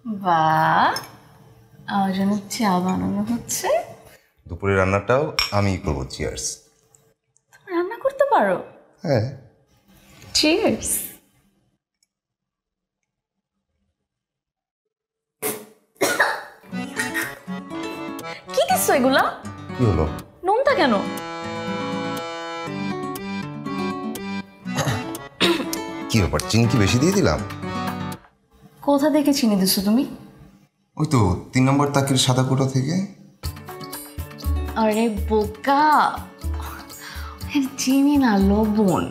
বাহ, আমার জন্য চা বানানো হচ্ছে। দুপুরের রান্নাটাও আমিই করবো। চিয়ার্স। তুমি রান্না করতে পারো? হ্যাঁ। চিয়ার্স। কি দিচ্ছ এগুলা? কি হলো? নোনতা কেন? কি ব্যাপার, চিনি কি বেশি দিয়ে দিলাম? কোথা থেকে চিনি দিচ্ছ তুমি? ওই তো 3 নম্বর তাকের সাদা কোটা থেকে। আরে বোকা, চিনি না, লবণ।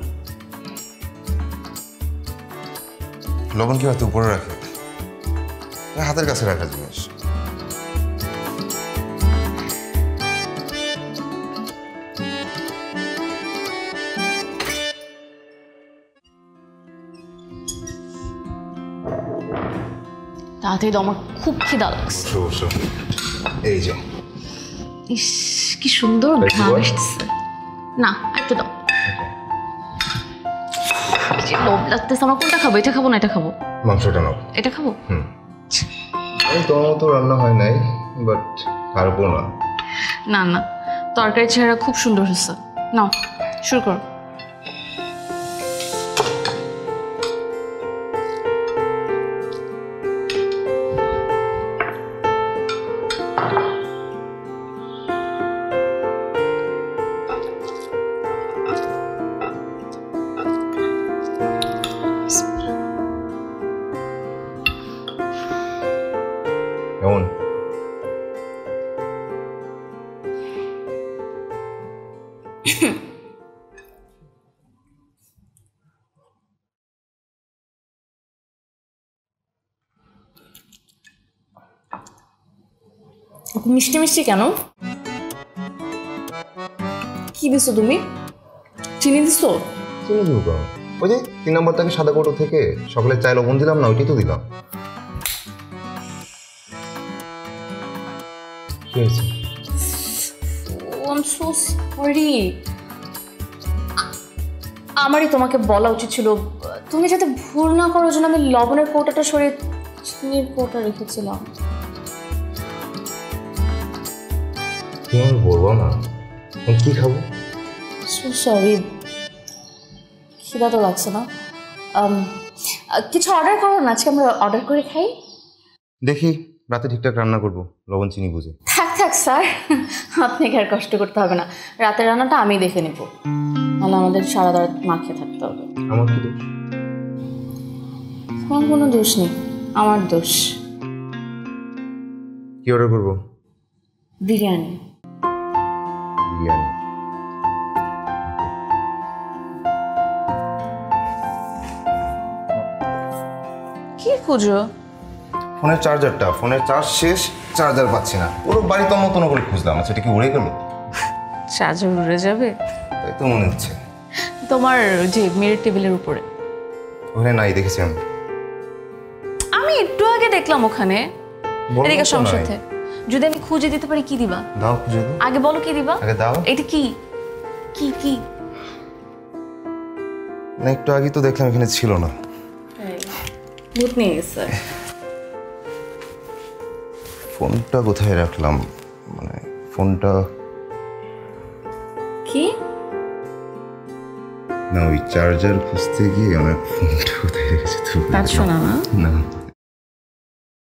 লবণ কি হয়তো উপরে রাখে? হাতের কাছে রাখা জিনিস। তাড়াতাড়ি দাও, আমার খুব খিদা লাগছে। এই যে। ইস, কি সুন্দর ঘ্রাণ আসতেছে। না, একটু দাও। যে লোভ লাগতেছে আমার। কোনটা খাবো? এটা খাবো না এটা খাবো? মাংসটা নাও। এটা খাবো। তোমার মতো রান্না হয় নাই, বাট পারবো না। না না, তরকারি চেহারা খুব সুন্দর হয়েছে। নাও, শুরু করো। কেমন? মিষ্টি মিষ্টি কেন? কি দিছো তুমি? চিনি দিছো? চিনি দিব কেন? ওই যে 3 নম্বর তাকে সাদা কোটো থেকে সকালে চায় লবণ দিলাম না, ওইটাই তো দিলাম। কি হয়েছে? I am so sorry. আমারই তোমাকে বলা উচিত ছিল। তুমি যাতে ভুল না করো জন্য আমি লবণের কৌটাটা সরিয়ে চিনির কৌটা রেখেছিলাম। তুমি আমি বলবো না। কি খাবো? সো সরি, খিদা তো লাগছে না। কিছু অর্ডার করো না, আজকে আমরা অর্ডার করে খাই। দেখি রাতে ঠিকঠাক রান্না করবো, লবণ চিনি বুঝে। থাক থাক স্যার, আপনাকে আর কষ্ট করতে হবে না। রাতের রান্নাটা আমি দেখে নেব, নাহলে আমাদের সারা রাত মাখিয়ে থাকতে হবে। আমার কি দোষ? তোমার কোনো দোষ নেই, আমার দোষ। কি অর্ডার করবো? বিরিয়ানি। বিরিয়ানি। কি খুঁজো? ফোনের চার্জারটা, ফোনের চার্জ শেষ, চার্জার পাচ্ছি না। পুরো বাড়ি তো মতন করে খুঁজলাম। আচ্ছা, এটা কি উড়ে গেল? চার্জার উড়ে যাবে? তাই তো মনে হচ্ছে। তোমার যে মেয়ের টেবিলের উপরে। ওখানে নাই, দেখেছি আমি। আমি একটু আগে দেখলাম ওখানে। এদিকে সংসারে যদি আমি খুঁজে দিতে পারি, কি দিবা? দাও, খুঁজে দাও। আগে বলো কি দিবা। আগে দাও। এটা কি কি কি? না, একটু আগে তো দেখলাম এখানে ছিল না। ভূত নিয়ে গেছে। ফোনটা কোথায় রাখলাম? মানে ফোনটা কি? না, ওই চার্জার খুঁজতে গিয়ে আমার ফোনটা কোথায় রেখেছি? পাচ্ছ না? না।